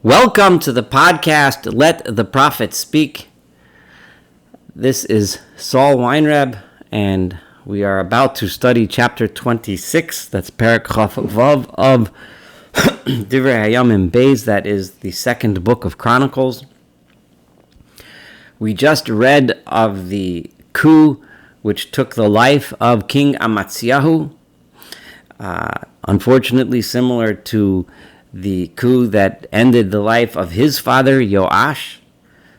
Welcome to the podcast, Let the Prophet Speak. This is Saul Weinreb, and we are about to study chapter 26. That's Perek Chaf Vav of Divrei Hayamim Beis. That is the second book of Chronicles. We just read of the coup which took the life of King Uzziyahu. Unfortunately, similar to the coup that ended the life of his father, Yoash.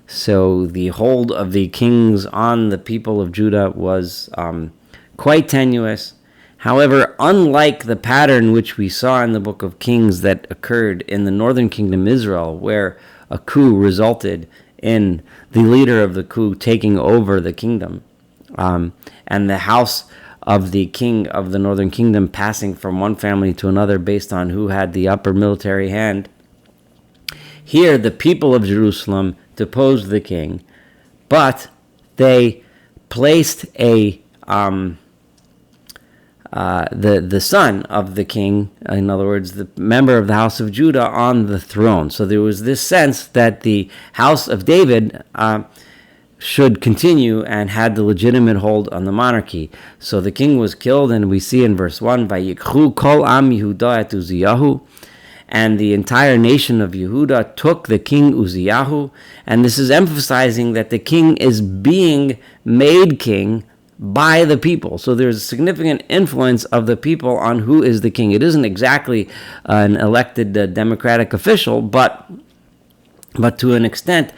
So the hold of the kings on the people of Judah was quite tenuous. However, unlike the pattern which we saw in the book of Kings that occurred in the northern kingdom Israel, where a coup resulted in the leader of the coup taking over the kingdom, and the house of the king of the northern kingdom passing from one family to another based on who had the upper military hand. Here, the people of Jerusalem deposed the king, but they placed the son of the king, in other words, the member of the house of Judah, on the throne. So there was this sense that the house of David should continue and had the legitimate hold on the monarchy. So the king was killed, and we see in verse 1, Vayikhu kol am Yehuda et Uzziyahu, and the entire nation of Yehuda took the king Uzziyahu, and this is emphasizing that the king is being made king by the people. So there's a significant influence of the people on who is the king. It isn't exactly an elected democratic official, but to an extent,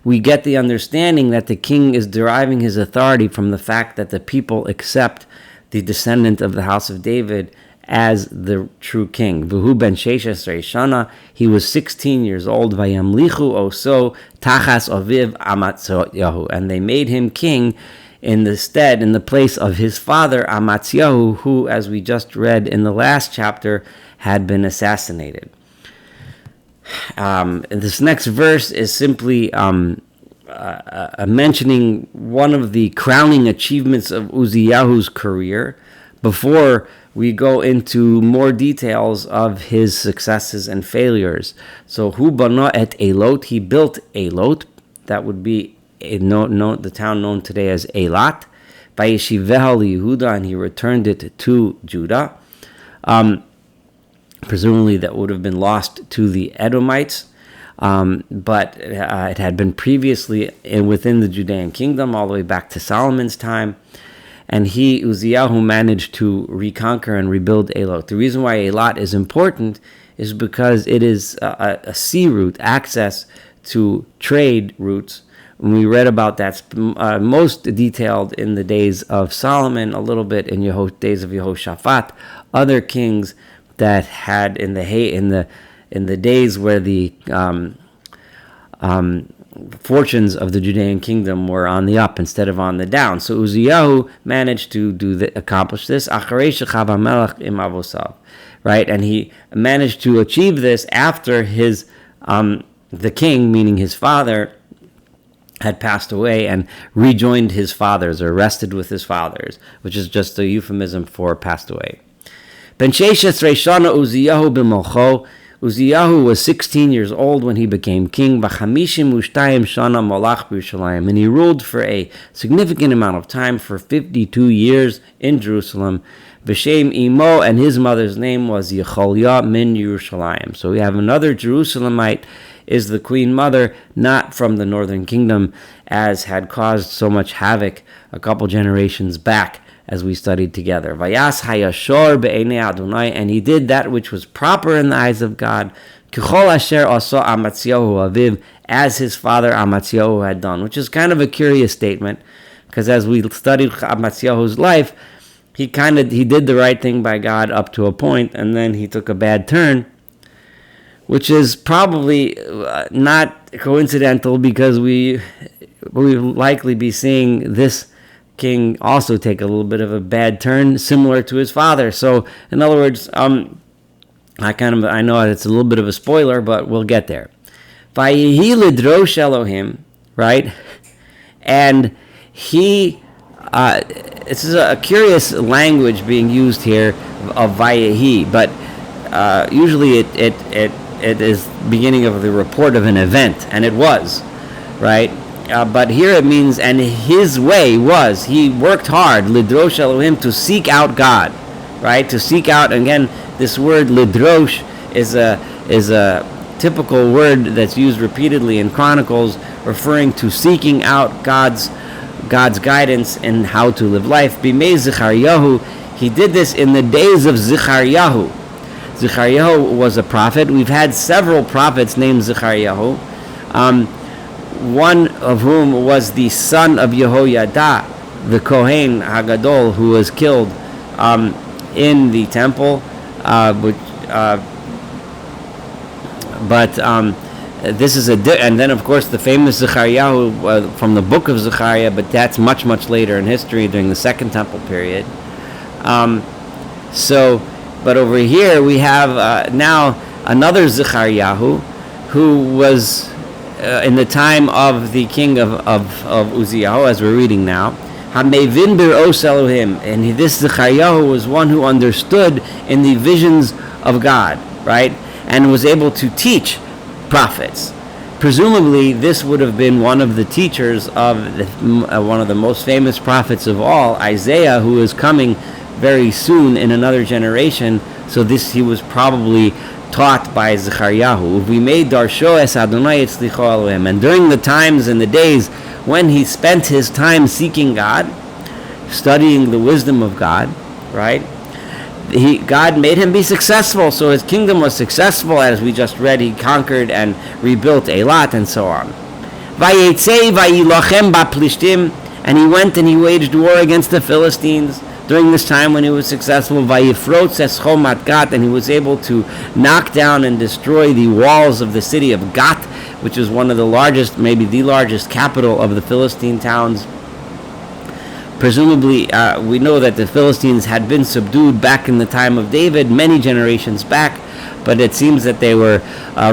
we get the understanding that the king is deriving his authority from the fact that the people accept the descendant of the house of David as the true king. V'hu ben sheishes shana, he was 16 years old. Vayamlichu oso tachas aviv Uzziyahu, and they made him king in the place of his father Uzziyahu, who, as we just read in the last chapter, had been assassinated. This next verse is simply mentioning one of the crowning achievements of Uzziyahu's career before we go into more details of his successes and failures. So, Hu bana et Elot, he built Elot, that would be the town known today as Eilat. Vayeshiveha Yehuda, and he returned it to Judah. Presumably that would have been lost to the Edomites, but it had been previously within the Judean kingdom all the way back to Solomon's time, and Uzziyahu, managed to reconquer and rebuild Elot. The reason why Eilat is important is because it is a sea route, access to trade routes. When we read about that, most detailed in the days of Solomon, a little bit in days of Yehoshaphat, other kings that had in the days where the fortunes of the Judean kingdom were on the up instead of on the down. So Uzziyahu managed to accomplish this. Right, and he managed to achieve this after his the king, meaning his father, had passed away and rejoined his fathers, or rested with his fathers, which is just a euphemism for passed away. Ben sheishes shana Uzziyahu b'molcho. Uzziyahu was 16 years old when he became king. V'chamishim u'shtayim shana molach b'Yerushalayim, and he ruled for a significant amount of time, for 52 years in Jerusalem. V'shem imo, and his mother's name was Yecholya min Yerushalayim. So we have another Jerusalemite is the queen mother, not from the northern kingdom, as had caused so much havoc a couple generations back, as we studied together. Vayas hayashor be'enei Adonai, and he did that which was proper in the eyes of God, k'chol asher asa Uzziyahu aviv, as his father Uzziyahu had done, which is kind of a curious statement, because as we studied Uzziyahu's life, he did the right thing by God up to a point, and then he took a bad turn, which is probably not coincidental, because we will likely be seeing this king also take a little bit of a bad turn, similar to his father. So, in other words, I know it's a little bit of a spoiler, but we'll get there. Vayehi lidrosh Elohim, right? And he, this is a curious language being used here of Vayehi, but usually it it is beginning of the report of an event, and it was, right? But here it means, and his way was, he worked hard, lidrosh Elohim, to seek out God, right? To seek out, again, this word lidrosh is a typical word that's used repeatedly in Chronicles, referring to seeking out God's guidance in how to live life. Bimei Zechariyahu, he did this in the days of Zechariyahu. Zechariyahu was a prophet. We've had several prophets named Zechariyahu, one of whom was the son of Yehoyada, the Kohen Hagadol, who was killed in the temple, this is and then of course the famous Zechariah from the book of Zechariah, but that's much later in history, during the Second Temple period. But over here we have now another Zechariah who was in the time of the king of Uzziyahu, as we're reading now. Hamevin bir'os Elohim, and this Zechariah was one who understood in the visions of God, right? And was able to teach prophets. Presumably, this would have been one of the teachers of one of the most famous prophets of all, Isaiah, who is coming very soon in another generation. So he was probably taught by Zechariah. We made darsho es Adonai etzlicho Elohim. And during the times and the days when he spent his time seeking God, studying the wisdom of God, right? God made him be successful, so his kingdom was successful. As we just read, he conquered and rebuilt Eilat and so on. Vayetzei vayilachem ba'plishtim, and he went and he waged war against the Philistines during this time when he was successful. Vayifrotz es chomat Gat, and he was able to knock down and destroy the walls of the city of Gat, which is one of the largest, maybe the largest capital of the Philistine towns. Presumably, we know that the Philistines had been subdued back in the time of David, many generations back, but it seems that they were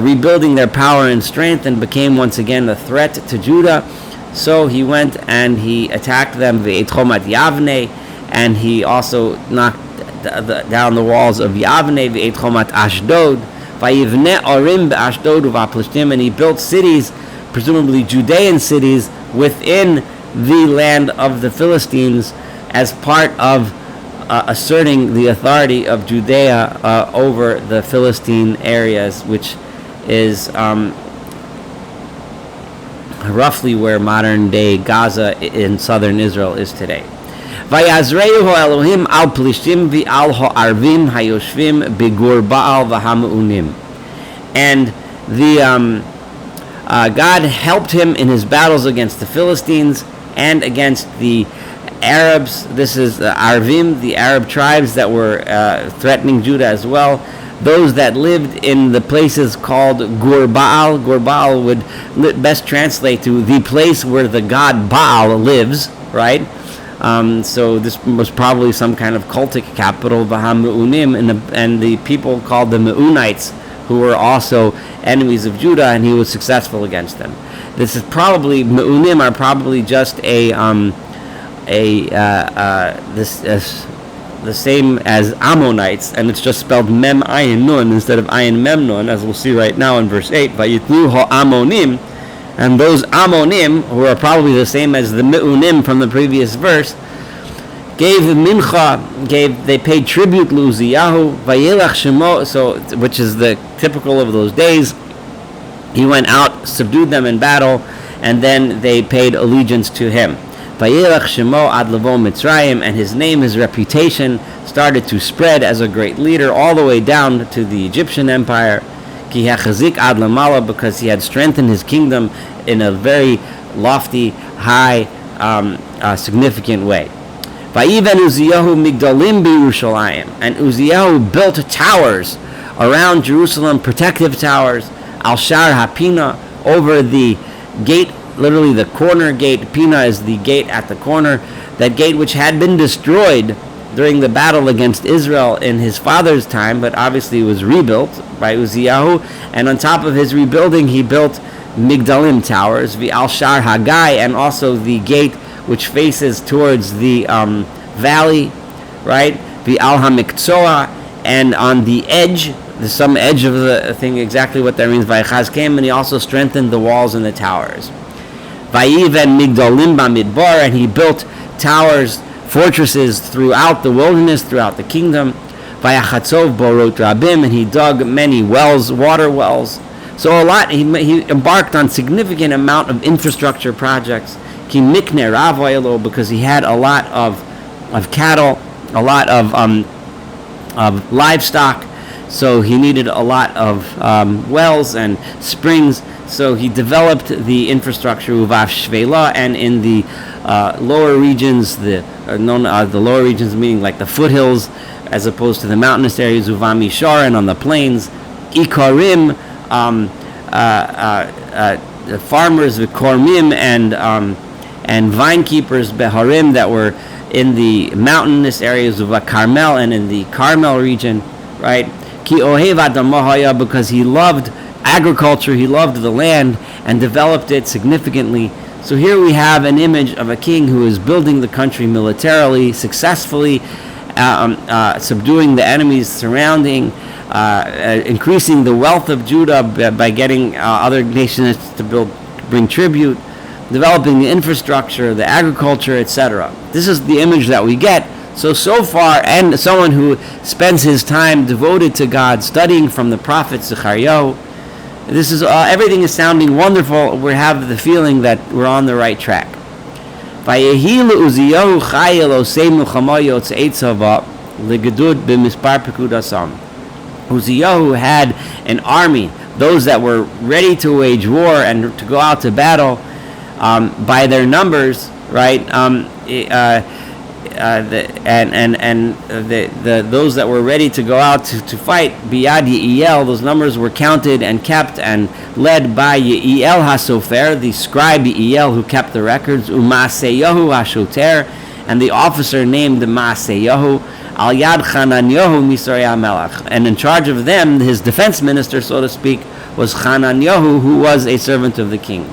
rebuilding their power and strength and became once again a threat to Judah. So he went and he attacked them, Ve'et Chomat Yavne, and he also knocked down the walls of Yavne, Ve'et Chomat Ashdod, Vayivne Orim be'Ashdod u'va'plishtim, and he built cities, presumably Judean cities, within the land of the Philistines as part of asserting the authority of Judea over the Philistine areas, which is roughly where modern-day Gaza in southern Israel is today. Vayazrehu Elohim al plishtim v'al ha'arvim hayoshvim b'gur ba'al v'hamaunim. And God helped him in his battles against the Philistines and against the Arabs. This is the Arvim, the Arab tribes that were threatening Judah as well. Those that lived in the places called Gur Baal. Gur Baal would best translate to the place where the god Baal lives, right? So this was probably some kind of cultic capital, V'ha-Me'unim, and the people called the Me'unites, who were also enemies of Judah, and he was successful against them. This is probably, Me'unim are probably just the same as Ammonites, and it's just spelled Mem Ayin Nun instead of Ayin Mem Nun, as we'll see right now in verse 8. Vayitnu ha'amonim, and those Ammonim, who are probably the same as the Me'unim from the previous verse, gave mincha, they paid tribute to Uzziyahu, Vayelach Shemo, which is the typical of those days. He went out, subdued them in battle, and then they paid allegiance to him. Vayelach Shemo ad levo Mitzrayim, and his name, his reputation started to spread as a great leader all the way down to the Egyptian Empire. Ki hachazik ad lamala, because he had strengthened his kingdom in a very lofty, high, significant way. Vayiven Uzziyahu migdalim b'Yerushalayim, and Uzziyahu built towers around Jerusalem, protective towers, al shar hapina, over the gate, literally the corner gate. Pina is the gate at the corner, that gate which had been destroyed during the battle against Israel in his father's time, but obviously was rebuilt by Uzziyahu. And on top of his rebuilding, he built Migdalim towers, V'al Shar Hagai, and also the gate which faces towards the valley, right? V'al HaMikzoa, and on the edge there's some edge of the thing, exactly what that means. Vayachazkem, and he also strengthened the walls and the towers. Vayiven migdalim bamidbar, and he built towers, fortresses throughout the wilderness, throughout the kingdom. Vayachatzov borot rabim, and he dug many wells, water wells. So a lot, he embarked on significant amount of infrastructure projects. Ki mikne ravoyelo, because he had a lot of cattle, a lot of livestock. So he needed a lot of wells and springs. So he developed the infrastructure uvav shvela, and in the lower regions, the lower regions meaning like the foothills, as opposed to the mountainous areas, uvam mishar, and on the plains, ikarim, the farmers, v'kormim, and vine keepers, beharim, that were in the mountainous areas of Carmel and in the Carmel region, right? Ki ohev adamah, because he loved agriculture, he loved the land and developed it significantly. So here we have an image of a king who is building the country militarily, successfring subduing the enemies surrounding, increasing the wealth of Judah by getting other nations to bring tribute, developing the infrastructure, the agriculture, etc. This is the image that we get. So far, and someone who spends his time devoted to God, studying from the prophet Zechariah, this is everything is sounding wonderful. We have the feeling that we're on the right track. Uzziyahu had an army, those that were ready to wage war and to go out to battle, by their numbers, right? Those that were ready to go out to fight, biyad Ye'el, those numbers were counted and kept and led by Ye'el HaSofer, the scribe Ye'el who kept the records, U'Maaseyahu HaShoter, and the officer named Maaseyahu, Al Yad Chananyahu Misrei Melech, and in charge of them, his defense minister, so to speak, was Chananyahu, who was a servant of the king.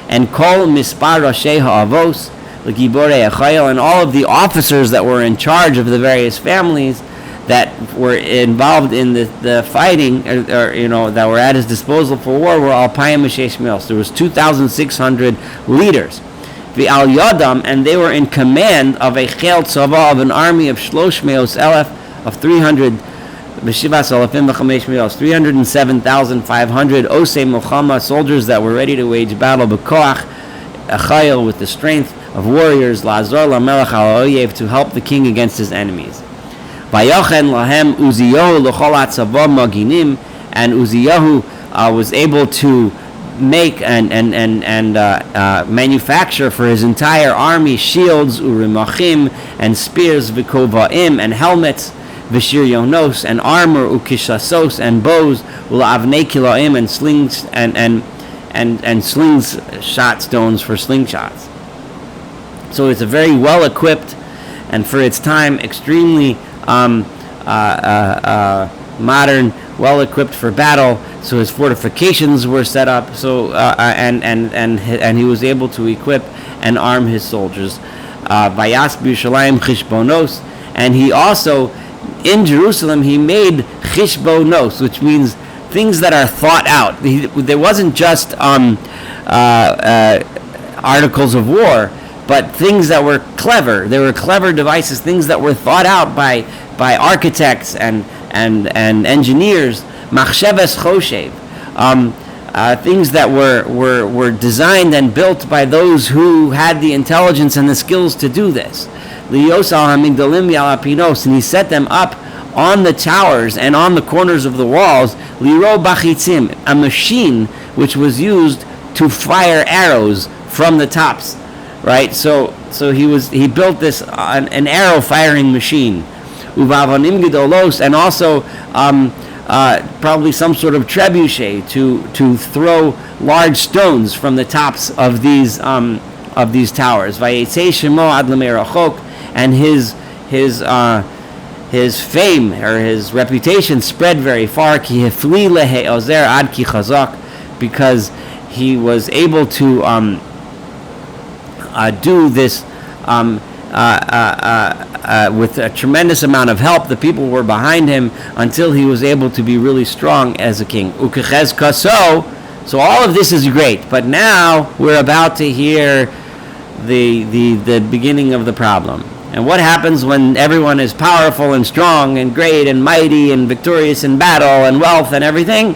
And Kol Mispar Roshei HaAvos, and all of the officers that were in charge of the various families that were involved in the fighting, or that were at his disposal for war, were alpayim m'sheish me'os. There was 2,600 leaders. V'al yadam, and they were in command of a chel tzava, of an army of shlosh me'os elef, of 307,500 osei milchama, soldiers that were ready to wage battle, b'koach achayil, with the strength of warriors, la'azor lamelech al oyev, to help the king against his enemies. Vayochen lahem Uzziyahu l'chol hatzava maginim, and Uzziyahu was able to make and manufacture for his entire army shields, urimachim, and spears, v'kovaim, and helmets, v'shiryonos, and armor, ukishasos, and bows, ula'avnei kilaim, and slings, and slings, shot stones for slingshots. So it's a very well equipped, and for its time, extremely modern, well equipped for battle. So his fortifications were set up. So and he was able to equip and arm his soldiers. Vayas b'Yerushalayim chishbonos, and he also in Jerusalem he made chishbonos, which means things that are thought out. There wasn't just articles of war, but things that were clever. They were clever devices, things that were thought out by architects and engineers. Machsheves choshev, things that were designed and built by those who had the intelligence and the skills to do this. Liyosal hamigdalim yalapinos, and he set them up on the towers and on the corners of the walls. Liro bachitzim, a machine which was used to fire arrows from the tops. Right, so he built this an arrow firing machine, uvavonim gedolos, and also probably some sort of trebuchet to throw large stones from the tops of these towers. Vayetzei shemo ad lemerachok, and his fame or his reputation spread very far. Ki hefli leheozer ad ki chazak, because he was able to do this with a tremendous amount of help. The people were behind him until he was able to be really strong as a king. Ukechez kaso. So all of this is great, but now we're about to hear the beginning of the problem. And what happens when everyone is powerful and strong and great and mighty and victorious in battle and wealth and everything?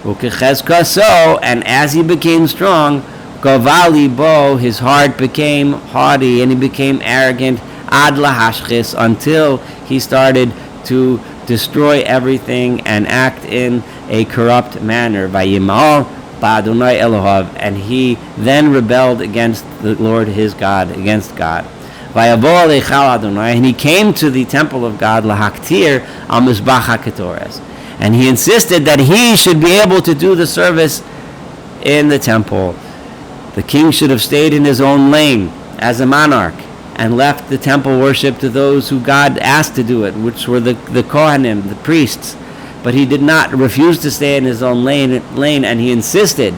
Ukechez kaso. And as he became strong, Govali bo, his heart became haughty and he became arrogant, ad lahashchis, until he started to destroy everything and act in a corrupt manner. Vayimal ba'adonai Elohav, and he then rebelled against the Lord his God, against God. Vayavo leichal Adonai, and he came to the temple of God, lahaktir al mizbach haketores, and he insisted that he should be able to do the service in the temple. The king should have stayed in his own lane as a monarch and left the temple worship to those who God asked to do it, which were the Kohanim, the priests. But he did not, refuse to stay in his own lane, and he insisted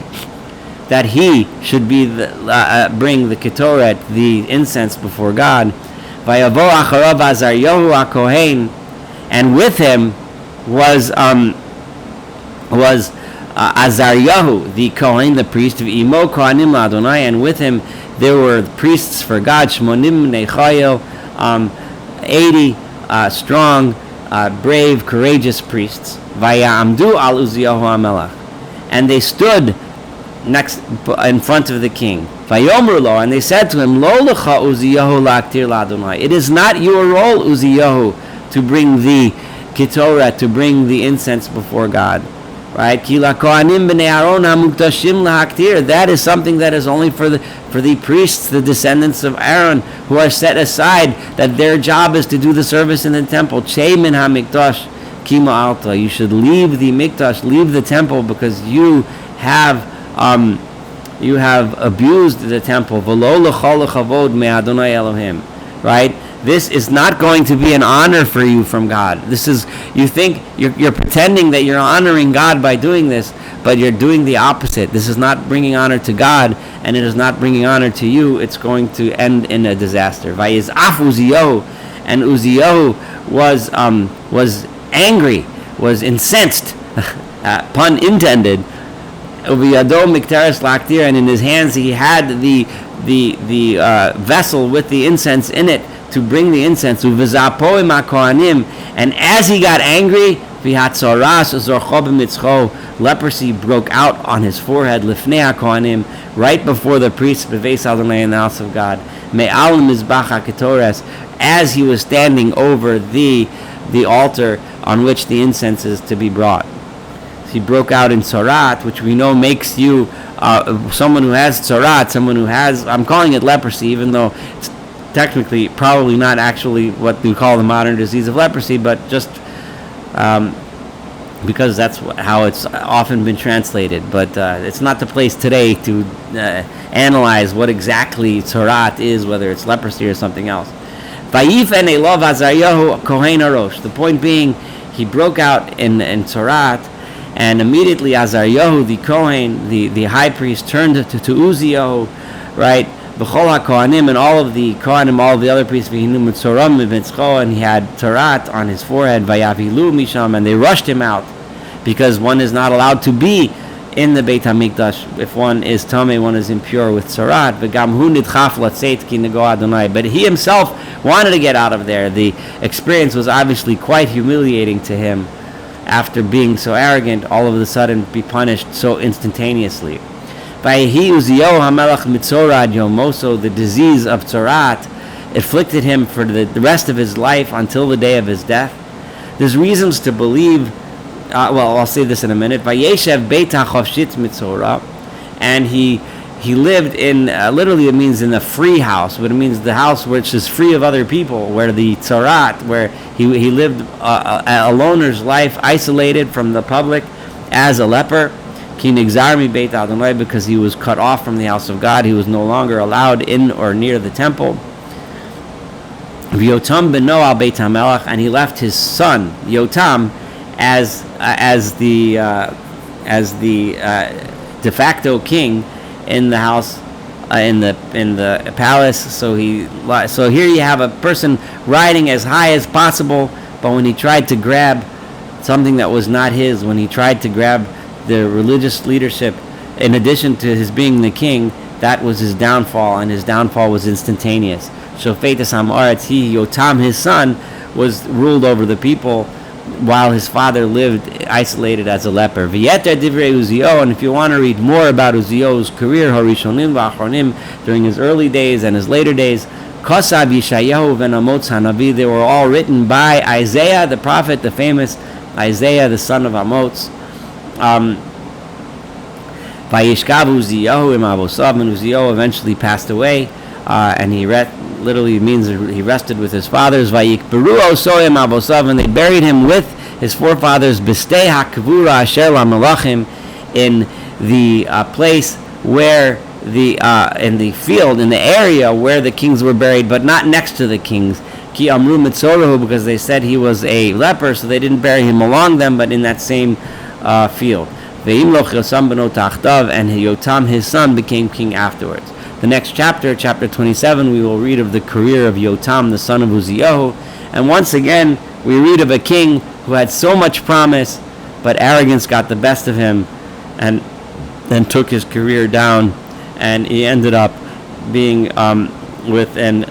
that he should be bring the ketoret, the incense, before God. Vayavo acharav Uzziyahu HaKohen, and with him was Uzziyahu, the Kohen, the priest of Imo Kohanim Adonai, and with him there were priests for God, Shmonim Nechayel, 80 strong, brave, courageous priests. Vayamdu al Uzziyahu HaMelech, and they stood next in front of the king. Vayomru lo, and they said to him, Lo lecha Uzziyahu la'aktir la'Adonai. It is not your role, Uzziyahu, to bring the ketoret, to bring the incense before God. Right? That is something that is only for the priests, the descendants of Aaron, who are set aside, that their job is to do the service in the temple. You should leave the mikdash, leave the temple, because you have abused the temple. Right? This is not going to be an honor for you from God. This is, you think you're pretending that you're honoring God by doing this, but you're doing the opposite. This is not bringing honor to God, and it is not bringing honor to you. It's going to end in a disaster. Vayizaf Uzziyahu, and Uzziyahu was angry, was incensed, pun intended. Uviyado miktaris laktir, and in his hands he had the vessel with the incense in it, to bring the incense. And as he got angry, leprosy broke out on his forehead, right before the priests in the house of God, as he was standing over the altar on which the incense is to be brought. He broke out in tzorat, which we know makes you someone who has tzorat, someone who has, I'm calling it leprosy, even though it's technically probably not actually what we call the modern disease of leprosy, but just because that's how it's often been translated. But it's not the place today to analyze what exactly tzorat is, whether it's leprosy or something else. The point being, he broke out in tzorat, and immediately Uzziyahu, the Kohen, the high priest, turned to Uzziyahu, right? B'chol HaKohanim, and all of the Kohanim, all of the other priests, and he had tarat on his forehead, Vayavilu Misham, and they rushed him out, because one is not allowed to be in the Beit HaMikdash. If one is tamei, one is impure with tarat. But he himself wanted to get out of there. The experience was obviously quite humiliating to him, after being so arrogant, all of a sudden be punished so instantaneously. The disease of tzorat afflicted him for the rest of his life until the day of his death. There's reasons to believe, I'll say this in a minute. And he lived in, literally it means in the free house, but it means the house which is free of other people, where the tzorat, where he lived a loner's life, isolated from the public as a leper. Because he was cut off from the house of God. He was no longer allowed in or near the temple. And he left his son Yotam as the de facto king in the house in the palace. So here you have a person riding as high as possible, but when he tried to grab something that was not his, when he tried to grab the religious leadership, in addition to his being the king, that was his downfall, and his downfall was instantaneous. Shofetes Hamaretz, Yotam, his son, was ruled over the people, while his father lived isolated as a leper. V'yeter divrei Uzziyahu, and if you want to read more about Uzziyahu's career, Harishonim v'Achronim, during his early days and his later days, Kosav Yeshayahu v'Amotz Hanavi, they were all written by Isaiah the prophet, the famous Isaiah, the son of Amoz. Vayishkav Uzziyahu im Avosav, and Uzziyahu eventually passed away, and he literally means he rested with his fathers. Vayikberu oso im Avosav, and they buried him with his forefathers, B'stei hakavura asher lamalachim, in the place where in the field, in the area where the kings were buried, but not next to the kings. Ki amru mitzorahu, because they said he was a leper, so they didn't bury him along them, but in that same field. Ve'imloch Yosam beno tachtav, and Yotam, his son, became king afterwards. The next chapter, chapter 27, we will read of the career of Yotam, the son of Uzziyahu, and once again we read of a king who had so much promise, but arrogance got the best of him, and then took his career down, and he ended up being with an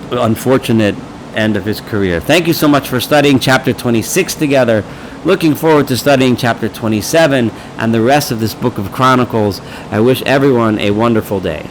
unfortunate end of his career. Thank you so much for studying chapter 26 together. Looking forward to studying chapter 27 and the rest of this book of Chronicles. I wish everyone a wonderful day.